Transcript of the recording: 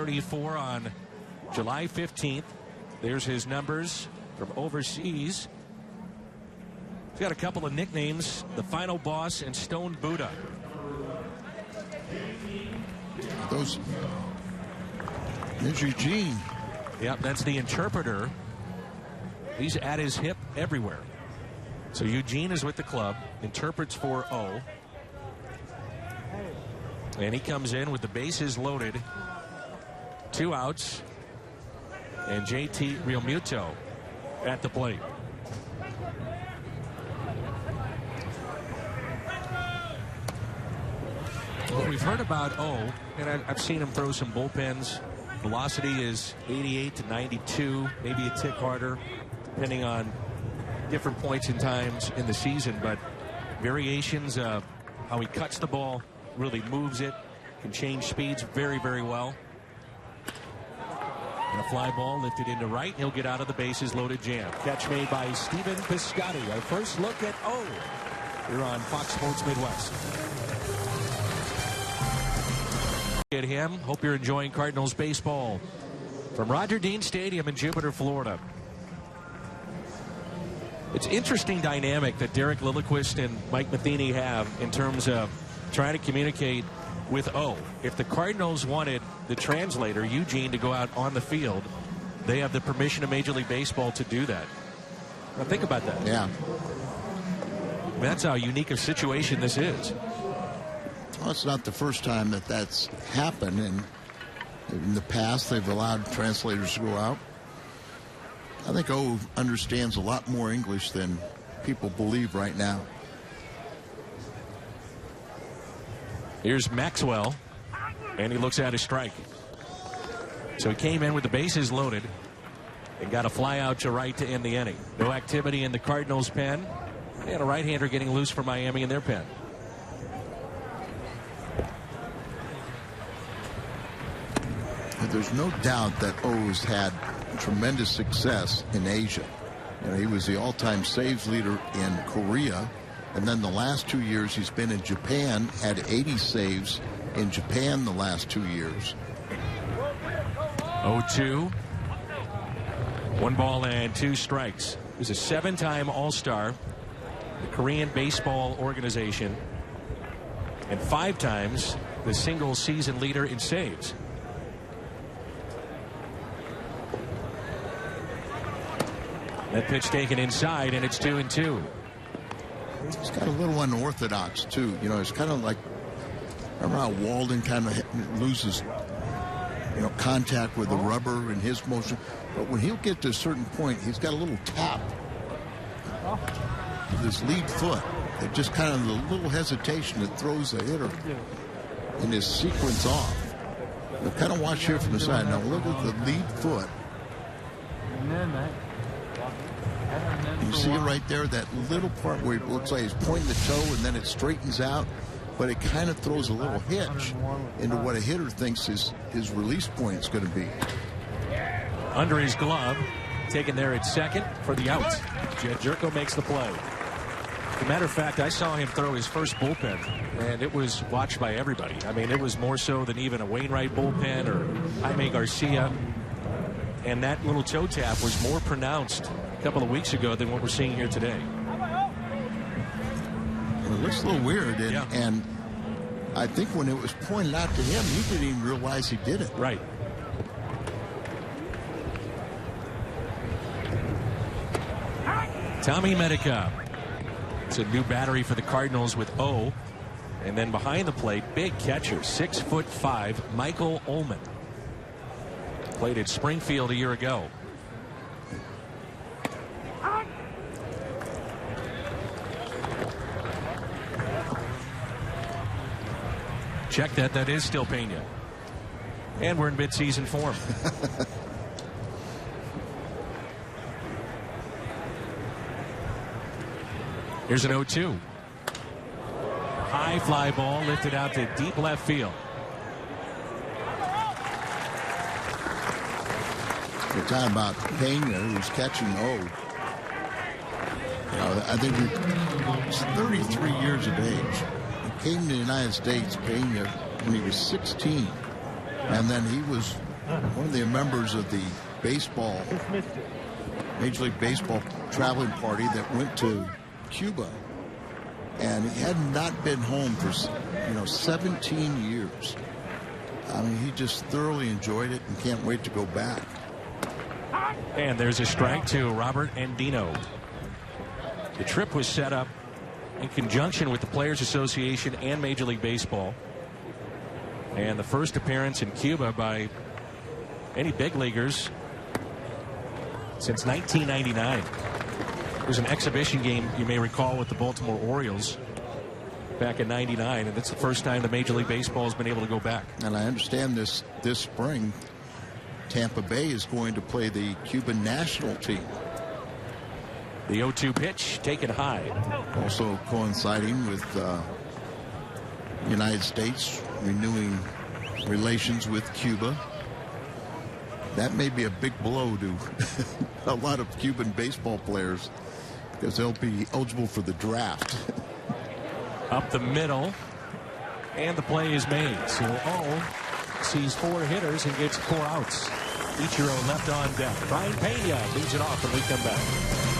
34 on July 15th. There's his numbers from overseas. He's got a couple of nicknames, the Final Boss and Stone Buddha. There's Eugene. Yep, that's the interpreter. He's at his hip everywhere. So Eugene is with the club, interprets for O. And he comes in with the bases loaded. 2 outs. And JT Realmuto at the plate. Well, we've heard about O, and I've seen him throw some bullpens. Velocity is 88 to 92, maybe a tick harder, depending on different points and times in the season. But variations of how he cuts the ball, really moves it, can change speeds very, very well. And a fly ball lifted into right. He'll get out of the bases loaded jam. Catch made by Stephen Piscotty. Our first look at O here on Fox Sports Midwest. At him. Hope you're enjoying Cardinals baseball from Roger Dean Stadium in Jupiter, Florida. It's interesting dynamic that Derek Lilliquist and Mike Matheny have in terms of trying to communicate with O. If the Cardinals wanted the translator, Eugene, to go out on the field, they have the permission of Major League Baseball to do that. Now think about that. Yeah. That's how unique a situation this is. Well, it's not the first time that that's happened, and in the past they've allowed translators to go out. I think O understands a lot more English than people believe right now. Here's Maxwell, and he looks at a strike. So he came in with the bases loaded and got a fly out to right to end the inning. No activity in the Cardinals' pen, and a right-hander getting loose for Miami in their pen. There's no doubt that O's had tremendous success in Asia. You know, he was the all-time saves leader in Korea, and then the last 2 years he's been in Japan, had 80 saves in Japan the last 2 years. 0-2. 1 ball and 2 strikes. He's a 7-time All-Star, the Korean Baseball Organization, and 5 times the single-season leader in saves. That pitch taken inside, and it's 2-2. He's got a little unorthodox, too. You know, it's kind of like, remember how Walden kind of loses, contact with the rubber in his motion? But when he'll get to a certain point, he's got a little tap with his lead foot. It just kind of a little hesitation that throws the hitter in his sequence off. Now, kind of watch here from the side. Now look at the lead foot. You see it right there, that little part where it looks like he's pointing the toe and then it straightens out, but it kind of throws a little hitch into what a hitter thinks his release point is going to be. Under his glove, taken there at second for the out. Jed Jerko makes the play. As a matter of fact, I saw him throw his first bullpen, and it was watched by everybody. I mean, it was more so than even a Wainwright bullpen or Jaime Garcia. And that little toe tap was more pronounced a couple of weeks ago than what we're seeing here today. It looks a little weird, and I think when it was pointed out to him, he didn't even realize he did it. Right. Tommy Medica. It's a new battery for the Cardinals with O. And then behind the plate, big catcher, 6'5", Michael Ullman. Played at Springfield a year ago. Check that. That is still Pena. And we're in mid-season form. Here's an 0-2. High fly ball lifted out to deep left field. We're talking about Pena, who's catching O. I think he's 33 years of age. He came to the United States, Pena, when he was 16. And then he was one of the members of the baseball, Major League Baseball traveling party that went to Cuba. And he had not been home for, 17 years. I mean, he just thoroughly enjoyed it and can't wait to go back. And there's a strike to Robert Andino. The trip was set up in conjunction with the Players Association and Major League Baseball. And the first appearance in Cuba by any big leaguers since 1999. It was an exhibition game, you may recall, with the Baltimore Orioles back in '99, and it's the first time the Major League Baseball has been able to go back. And I understand this spring, Tampa Bay is going to play the Cuban national team. The 0-2 pitch taken high. Also coinciding with the United States renewing relations with Cuba. That may be a big blow to a lot of Cuban baseball players because they'll be eligible for the draft. Up the middle, and the play is made. So sees 4 hitters and gets 4 outs. Ichiro left on deck. Brian Pena leads it off when we come back.